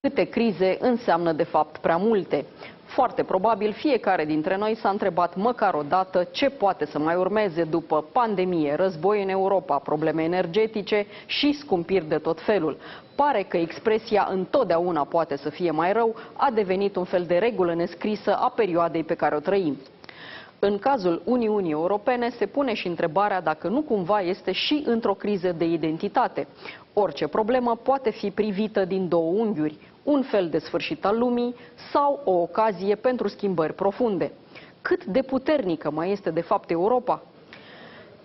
Câte crize înseamnă de fapt prea multe. Foarte probabil fiecare dintre noi s-a întrebat măcar o dată ce poate să mai urmeze după pandemie, război în Europa, probleme energetice și scumpiri de tot felul. Pare că expresia întotdeauna poate să fie mai rău a devenit un fel de regulă nescrisă a perioadei pe care o trăim. În cazul Uniunii Europene se pune și întrebarea dacă nu cumva este și într-o criză de identitate. Orice problemă poate fi privită din două unghiuri, un fel de sfârșit al lumii sau o ocazie pentru schimbări profunde. Cât de puternică mai este de fapt Europa?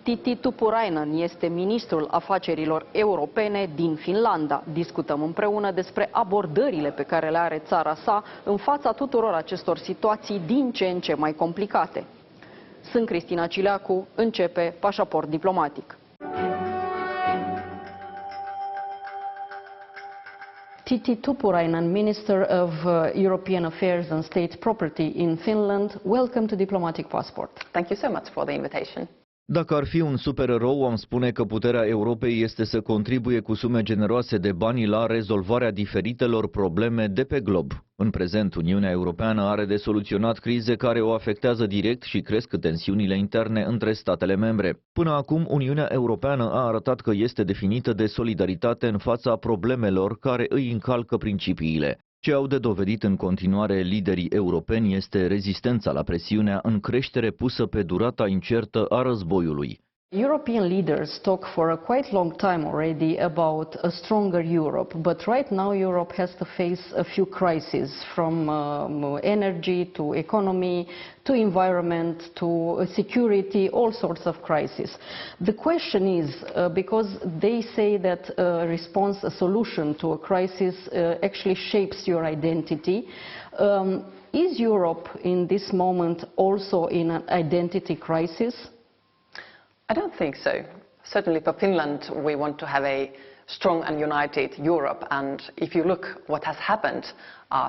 Tytti Tuppurainen este ministrul afacerilor europene din Finlanda. Discutăm împreună despre abordările pe care le are țara sa în fața tuturor acestor situații din ce în ce mai complicate. Sunt Cristina Cileacu, începe Pașaport diplomatic. Tytti Tuppurainen, Minister of European Affairs and State Property in Finland, welcome to Diplomatic Passport. Thank you so much for the invitation. Dacă ar fi un supererou, am spune că puterea Europei este să contribuie cu sume generoase de bani la rezolvarea diferitelor probleme de pe glob. În prezent, Uniunea Europeană are de soluționat crize care o afectează direct și cresc tensiunile interne între statele membre. Până acum, Uniunea Europeană a arătat că este definită de solidaritate în fața problemelor care îi încalcă principiile. Ce au de dovedit în continuare liderii europeni este rezistența la presiunea în creștere pusă pe durata incertă a războiului. European leaders talk for a quite long time already about a stronger Europe, but right now Europe has to face a few crises, from energy to economy to environment to security, all sorts of crises. The question is, because they say that a response, a solution to a crisis actually shapes your identity, is Europe in this moment also in an identity crisis? I don't think so. Certainly for Finland, we want to have a strong and united Europe. And if you look what has happened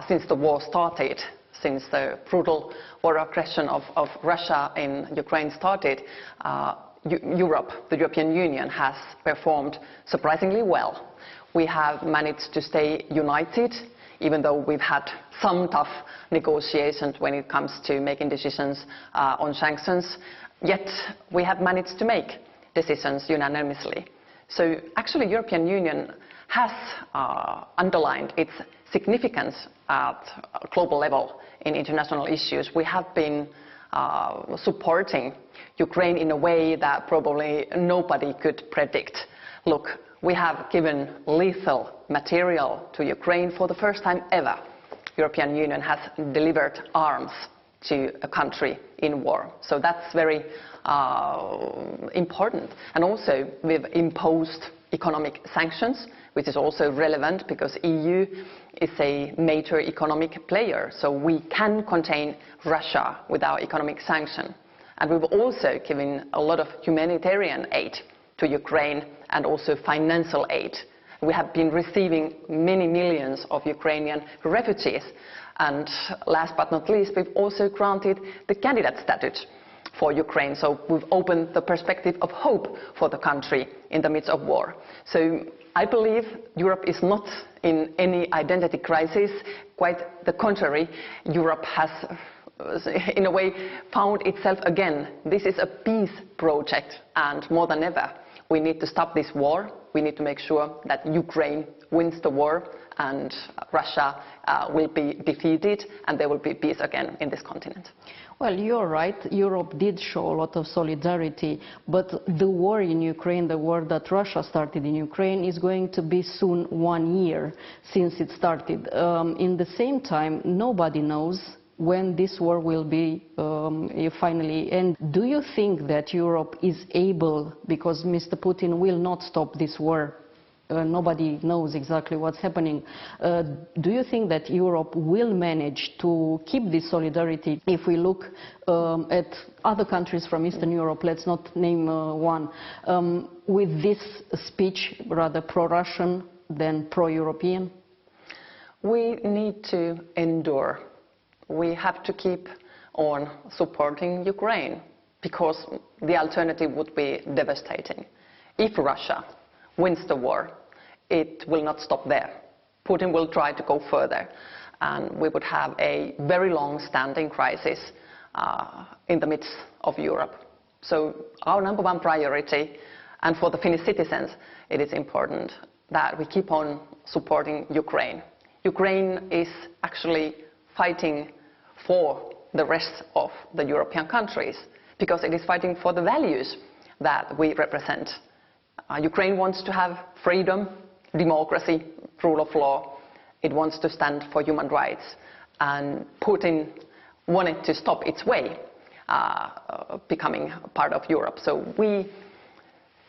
since the war started, since the brutal war aggression of Russia in Ukraine started, Europe, the European Union, has performed surprisingly well. We have managed to stay united, even though we've had some tough negotiations when it comes to making decisions on sanctions. Yet we have managed to make decisions unanimously. So actually European Union has underlined its significance at global level in international issues. We have been supporting Ukraine in a way that probably nobody could predict. Look, we have given lethal material to Ukraine for the first time ever. European Union has delivered arms to a country in war. So that's very important. And also we've imposed economic sanctions, which is also relevant because EU is a major economic player. So we can contain Russia with our economic sanction. And we've also given a lot of humanitarian aid to Ukraine and also financial aid. We have been receiving many millions of Ukrainian refugees. And last but not least, we've also granted the candidate status for Ukraine. So we've opened the perspective of hope for the country in the midst of war. So I believe Europe is not in any identity crisis. Quite the contrary, Europe has, in a way, found itself again. This is a peace project, and more than ever, we need to stop this war. We need to make sure that Ukraine wins the war and Russia will be defeated and there will be peace again in this continent. Well, you're right. Europe did show a lot of solidarity, but the war in Ukraine, the war that Russia started in Ukraine, is going to be soon 1 year since it started. In the same time, nobody knows when this war will be finally end. Do you think that Europe is able, because Mr. Putin will not stop this war, nobody knows exactly what's happening, do you think that Europe will manage to keep this solidarity? If we look at other countries from Eastern Europe, let's not name one, with this speech rather pro-Russian than pro-European? We need to endure. We have to keep on supporting Ukraine because the alternative would be devastating. If Russia wins the war, it will not stop there. Putin will try to go further, and we would have a very long-standing crisis in the midst of Europe. So our number one priority, and for the Finnish citizens, it is important that we keep on supporting Ukraine. Ukraine is actually fighting for the rest of the European countries, because it is fighting for the values that we represent. Ukraine wants to have freedom, democracy, rule of law. It wants to stand for human rights. And Putin wanted to stop its way becoming part of Europe. So we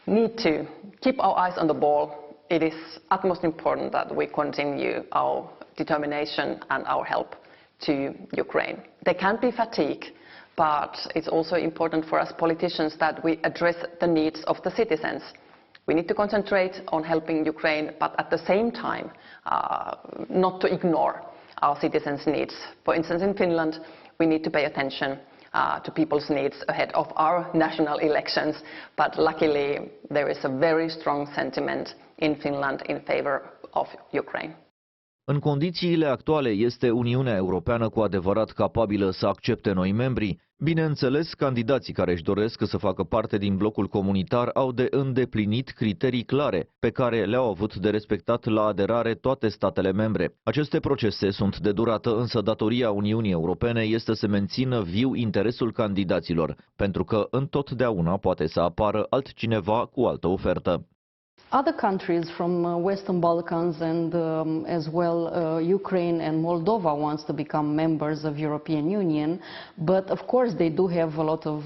need to keep our eyes on the ball. It is utmost important that we continue our determination and our help to Ukraine. There can be fatigue, but it's also important for us politicians that we address the needs of the citizens. We need to concentrate on helping Ukraine, but at the same time, not to ignore our citizens' needs. For instance, in Finland, we need to pay attention to people's needs ahead of our national elections, but luckily there is a very strong sentiment in Finland in favor of Ukraine. În condițiile actuale, este Uniunea Europeană cu adevărat capabilă să accepte noi membri? Bineînțeles, candidații care își doresc să facă parte din blocul comunitar au de îndeplinit criterii clare, pe care le-au avut de respectat la aderare toate statele membre. Aceste procese sunt de durată, însă datoria Uniunii Europene este să mențină viu interesul candidaților, pentru că întotdeauna poate să apară altcineva cu altă ofertă. Other countries from Western Balkans and as well Ukraine and Moldova wants to become members of European Union, but of course they do have a lot of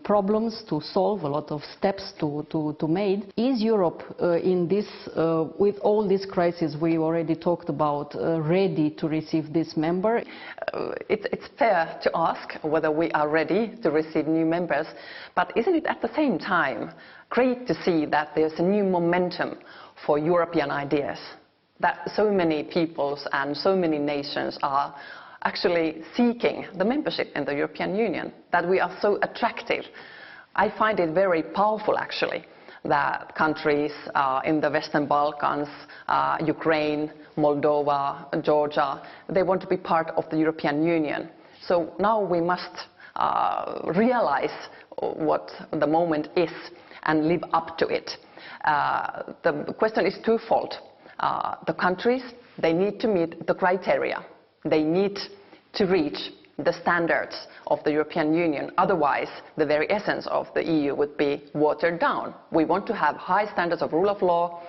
problems to solve, a lot of steps to make. Is Europe in this, with all these crises we already talked about, ready to receive this member? It's fair to ask whether we are ready to receive new members, but isn't it at the same time great to see that there's a new momentum for European ideas, that so many peoples and so many nations are actually seeking the membership in the European Union, that we are so attractive. I find it very powerful actually that countries in the Western Balkans, Ukraine, Moldova, Georgia, they want to be part of the European Union. So now we must realize what the moment is and live up to it. The question is twofold. The countries, they need to meet the criteria. They need to reach the standards of the European Union. Otherwise, the very essence of the EU would be watered down. We want to have high standards of rule of law,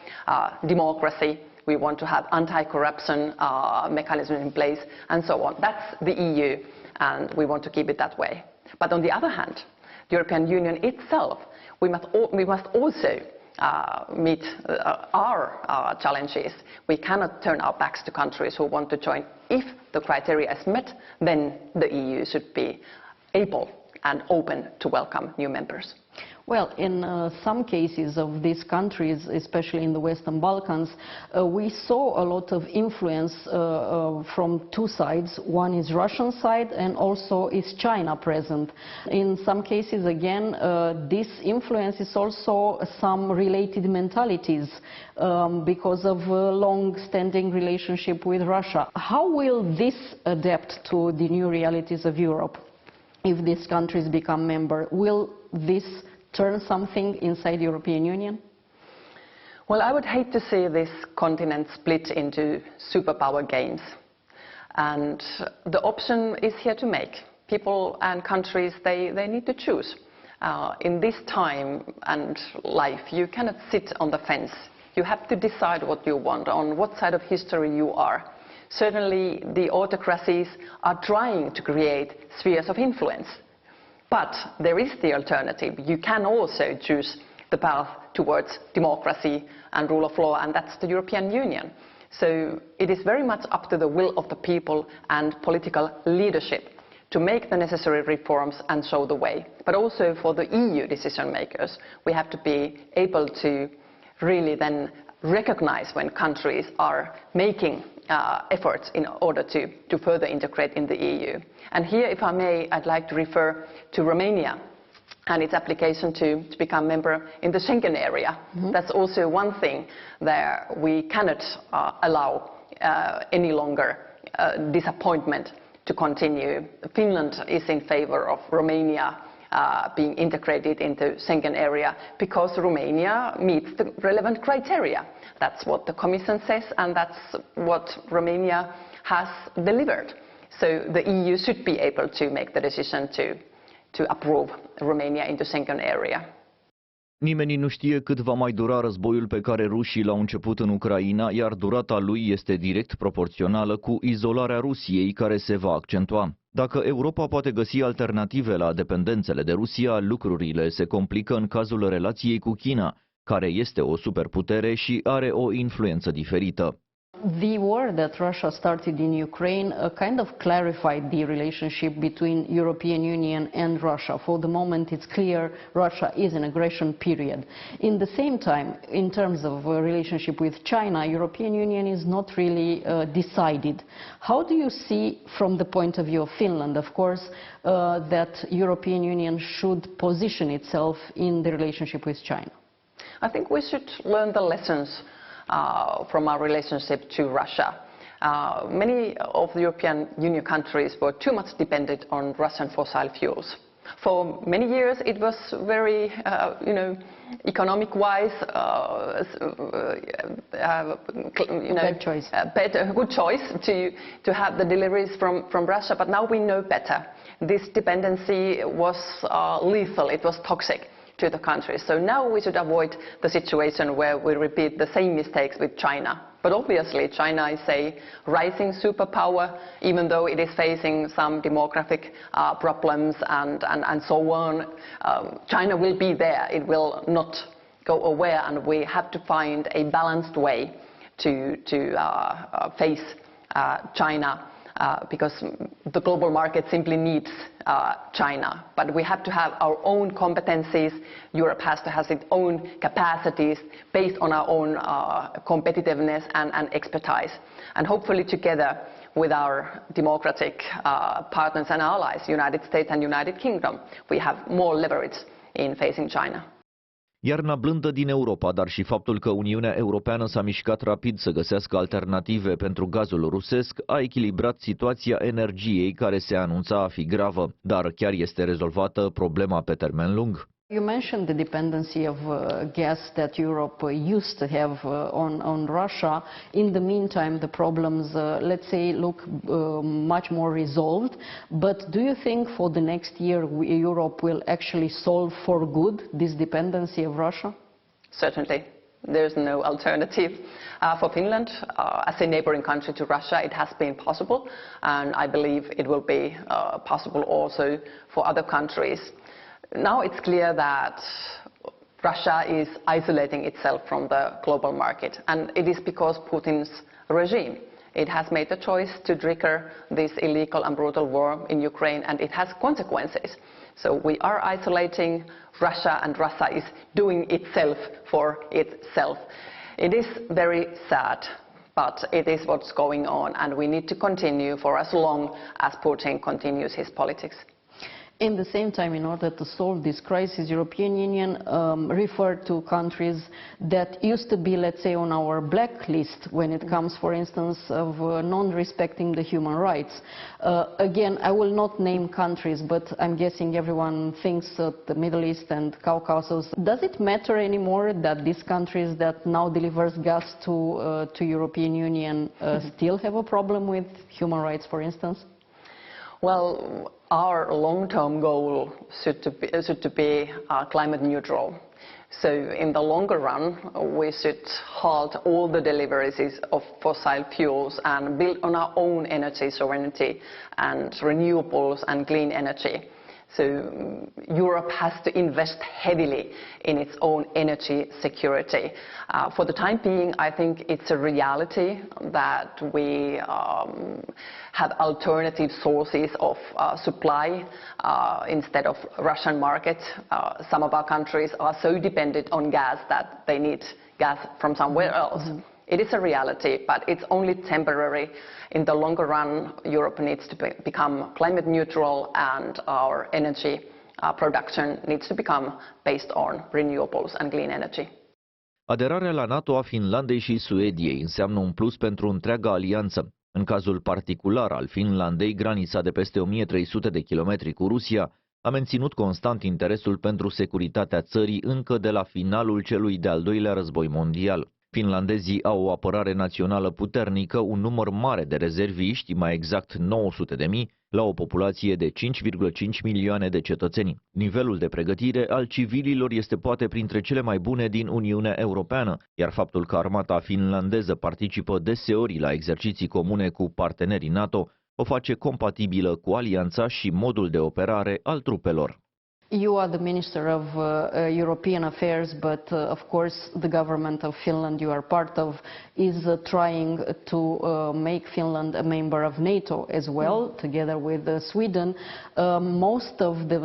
democracy. We want to have anti-corruption mechanisms in place, and so on. That's the EU, and we want to keep it that way. But on the other hand, the European Union itself, we must also meet our challenges. We cannot turn our backs to countries who want to join. If the criteria is met, then the EU should be able and open to welcome new members. Well, in some cases of these countries, especially in the Western Balkans, we saw a lot of influence from two sides. One is Russian side and also is China present. In some cases, again, this influence is also some related mentalities because of a long-standing relationship with Russia. How will this adapt to the new realities of Europe if these countries become members? Will this turn something inside the European Union? Well, I would hate to see this continent split into superpower games. And the option is here to make. People and countries, they need to choose. In this time and life, you cannot sit on the fence. You have to decide what you want, on what side of history you are. Certainly, the autocracies are trying to create spheres of influence. But there is the alternative. You can also choose the path towards democracy and rule of law, and that's the European Union. So it is very much up to the will of the people and political leadership to make the necessary reforms and show the way. But also for the EU decision makers, we have to be able to really then recognize when countries are making efforts in order to further integrate in the EU. And here, if I may, I'd like to refer to Romania and its application to become member in the Schengen area. Mm-hmm. That's also one thing that we cannot allow any longer disappointment to continue. Finland is in favor of Romania being integrated into Schengen area because Romania meets the relevant criteria. That's what the Commission says, and that's what Romania has delivered. So the EU should be able to make the decision to approve Romania into Schengen area. Nimeni nu știe cât va mai dura războiul pe care rușii l-au început în Ucraina, iar durata lui este direct proporțională cu izolarea Rusiei, care se va accentua. Dacă Europa poate găsi alternative la dependențele de Rusia, lucrurile se complică în cazul relației cu China, care este o superputere și are o influență diferită. The war that Russia started in Ukraine kind of clarified the relationship between European Union and Russia. For the moment, it's clear Russia is in aggression period. In the same time, in terms of relationship with China, European Union is not really decided. How do you see, from the point of view of Finland, of course, that European Union should position itself in the relationship with China? I think we should learn the lessons from our relationship to Russia. Many of the European Union countries were too much dependent on Russian fossil fuels. For many years it was very, economic-wise, good choice to have the deliveries from Russia, but now we know better. This dependency was lethal, it was toxic to the country. So now we should avoid the situation where we repeat the same mistakes with China. But obviously China is a rising superpower, even though it is facing some demographic problems and so on. China will be there, it will not go away, and we have to find a balanced way to face China. Because the global market simply needs China. But we have to have our own competencies. Europe has to have its own capacities based on our own competitiveness and expertise. And hopefully together with our democratic partners and allies, United States and United Kingdom, we have more leverage in facing China. Iarna blândă din Europa, dar și faptul că Uniunea Europeană s-a mișcat rapid să găsească alternative pentru gazul rusesc a echilibrat situația energiei, care se anunța a fi gravă. Dar chiar este rezolvată problema pe termen lung? You mentioned the dependency of gas that Europe used to have on Russia. In the meantime, the problems, let's say, look much more resolved. But do you think for the next year Europe will actually solve for good this dependency of Russia? Certainly. There's no alternative. For Finland, as a neighboring country to Russia, it has been possible, and I believe it will be possible also for other countries. Now it's clear that Russia is isolating itself from the global market, and it is because Putin's regime. It has made the choice to trigger this illegal and brutal war in Ukraine, and it has consequences. So we are isolating Russia, and Russia is doing itself for itself. It is very sad, but it is what's going on, and we need to continue for as long as Putin continues his politics. In the same time, in order to solve this crisis, European Union referred to countries that used to be, let's say, on our blacklist when it comes, for instance, of non-respecting the human rights. Again, I will not name countries, but I'm guessing everyone thinks the Middle East and Caucasus. Does it matter anymore that these countries that now delivers gas to European Union still have a problem with human rights, for instance? Well, our long-term goal should to be climate neutral. So in the longer run, we should halt all the deliveries of fossil fuels and build on our own energy sovereignty and renewables and clean energy. So Europe has to invest heavily in its own energy security. For the time being, I think it's a reality that we have alternative sources of supply instead of Russian market. Some of our countries are so dependent on gas that they need gas from somewhere else. Mm-hmm. It is a reality, but it's only temporary. In the longer run, Europe needs to become climate neutral, and our energy production needs to become based on renewables and clean energy. Aderarea la NATO a Finlandei și Suediei înseamnă un plus pentru întreaga alianță. În cazul particular al Finlandei, granița de peste 1300 de kilometri cu Rusia a menținut constant interesul pentru securitatea țării încă de la finalul celui de-al doilea război mondial. Finlandezii au o apărare națională puternică, un număr mare de rezerviști, mai exact 900.000, la o populație de 5,5 milioane de cetățeni. Nivelul de pregătire al civililor este poate printre cele mai bune din Uniunea Europeană, iar faptul că armata finlandeză participă deseori la exerciții comune cu partenerii NATO o face compatibilă cu alianța și modul de operare al trupelor. You are the Minister of European Affairs, but of course the government of Finland you are part of is trying to make Finland a member of NATO as well, together with Sweden. Most of the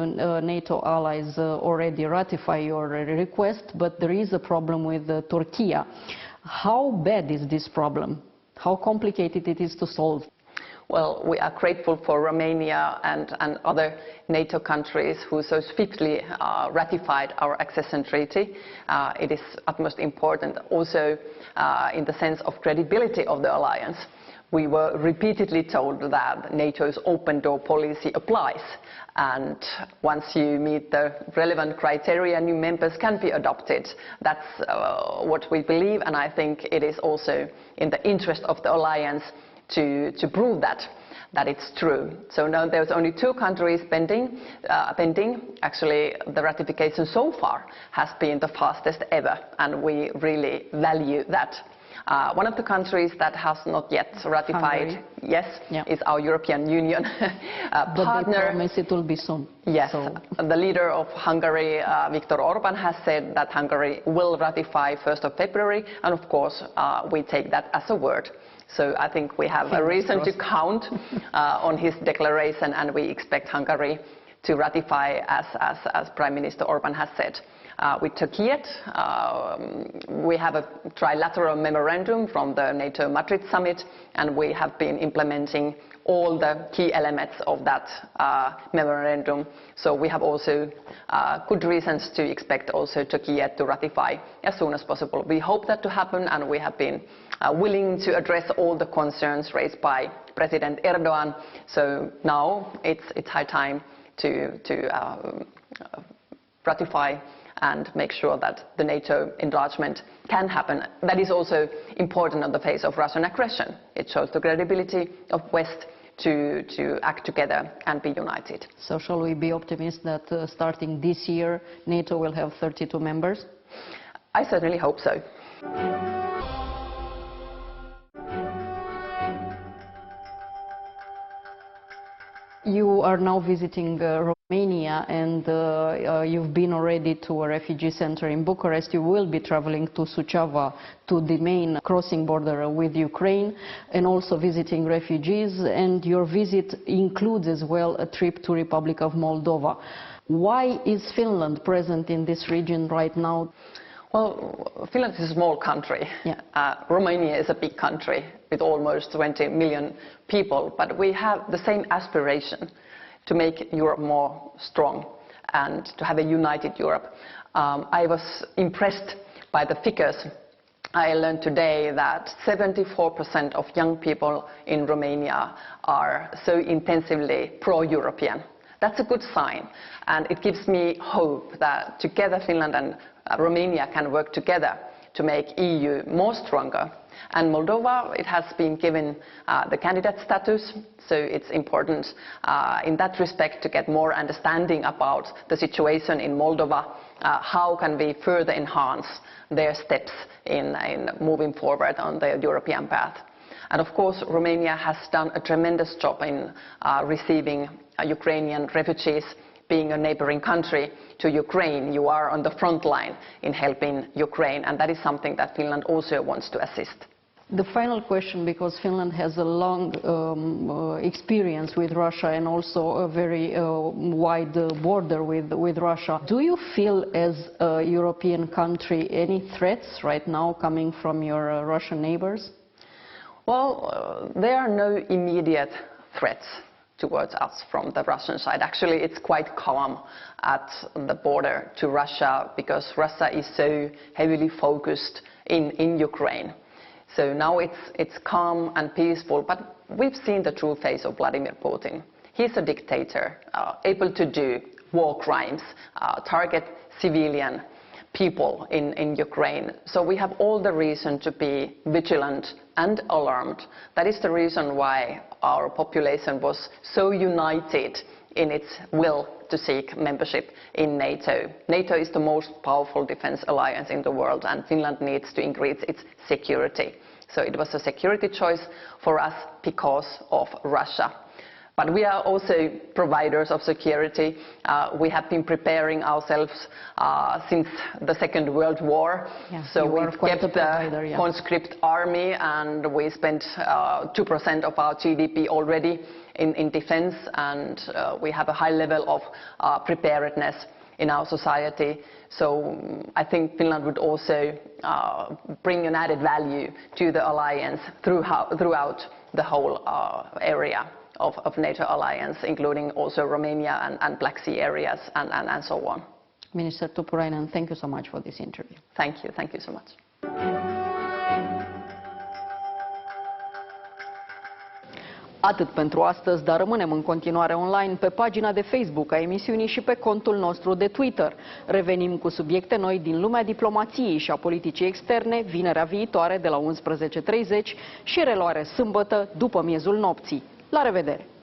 NATO allies already ratify your request, but there is a problem with Turkey. How bad is this problem? How complicated it is to solve? Well, we are grateful for Romania and other NATO countries who so swiftly ratified our accession treaty. It is utmost important also in the sense of credibility of the alliance. We were repeatedly told that NATO's open door policy applies, and once you meet the relevant criteria, new members can be adopted. That's what we believe, and I think it is also in the interest of the alliance to prove that it's true. So now there's only 2 countries pending. Actually, the ratification so far has been the fastest ever, and we really value that. One of the countries that has not yet ratified, Hungary. Is our European Union But partner. they promise it will be soon. Yes, so. The leader of Hungary, Viktor Orban, has said that Hungary will ratify 1st of February, and of course we take that as a word. So I think we have a reason to count on his declaration, and we expect Hungary to ratify as Prime Minister Orban has said. With Turkey, we have a trilateral memorandum from the NATO Madrid summit, and we have been implementing all the key elements of that memorandum. So we have also good reasons to expect also Turkey to ratify as soon as possible. We hope that to happen, and we have been willing to address all the concerns raised by President Erdogan. So now it's high time to ratify and make sure that the NATO enlargement can happen. That is also important on the face of Russian aggression. It shows the credibility of West to act together and be united. So shall we be optimistic that starting this year NATO will have 32 members? I certainly hope so. You are now visiting Romania, and you've been already to a refugee center in Bucharest. You will be traveling to Suceava, to the main crossing border with Ukraine, and also visiting refugees. And your visit includes as well a trip to Republic of Moldova. Why is Finland present in this region right now? Well, Finland is a small country. Romania is a big country with almost 20 million people, but we have the same aspiration to make Europe more strong and to have a united Europe. I was impressed by the figures. I learned today that 74% of young people in Romania are so intensively pro-European. That's a good sign, and it gives me hope that together Finland and Romania can work together to make EU more stronger. And Moldova, it has been given the candidate status, so it's important in that respect to get more understanding about the situation in Moldova. How can we further enhance their steps in moving forward on the European path? And of course, Romania has done a tremendous job in receiving Ukrainian refugees. Being a neighboring country to Ukraine, you are on the front line in helping Ukraine, and that is something that Finland also wants to assist. The final question, because Finland has a long experience with Russia and also a very wide border with Russia. Do you feel as a European country any threats right now coming from your Russian neighbors? Well, there are no immediate threats towards us from the Russian side. Actually, it's quite calm at the border to Russia because Russia is so heavily focused in Ukraine. So now it's calm and peaceful, but we've seen the true face of Vladimir Putin. He's a dictator, able to do war crimes, target civilian people in Ukraine. So we have all the reason to be vigilant and alarmed. That is the reason why our population was so united in its will to seek membership in NATO. NATO is the most powerful defense alliance in the world, and Finland needs to increase its security. So it was a security choice for us because of Russia. But we are also providers of security. We have been preparing ourselves since the Second World War. Yeah, so we've kept the conscript army, and we spent 2% of our GDP already in defense, and we have a high level of preparedness in our society. So I think Finland would also bring an added value to the alliance throughout the whole area of NATO alliance, including also Romania and Black Sea areas and so on. Minister Tuppurainen, thank you so much for this interview. Thank you so much. Atât pentru astăzi, dar rămânem în continuare online pe pagina de Facebook a emisiunii și pe contul nostru de Twitter. Revenim cu subiecte noi din lumea diplomației și a politicii externe vinerea viitoare de la 11:30 și reluare sâmbătă după miezul nopții. La revedere!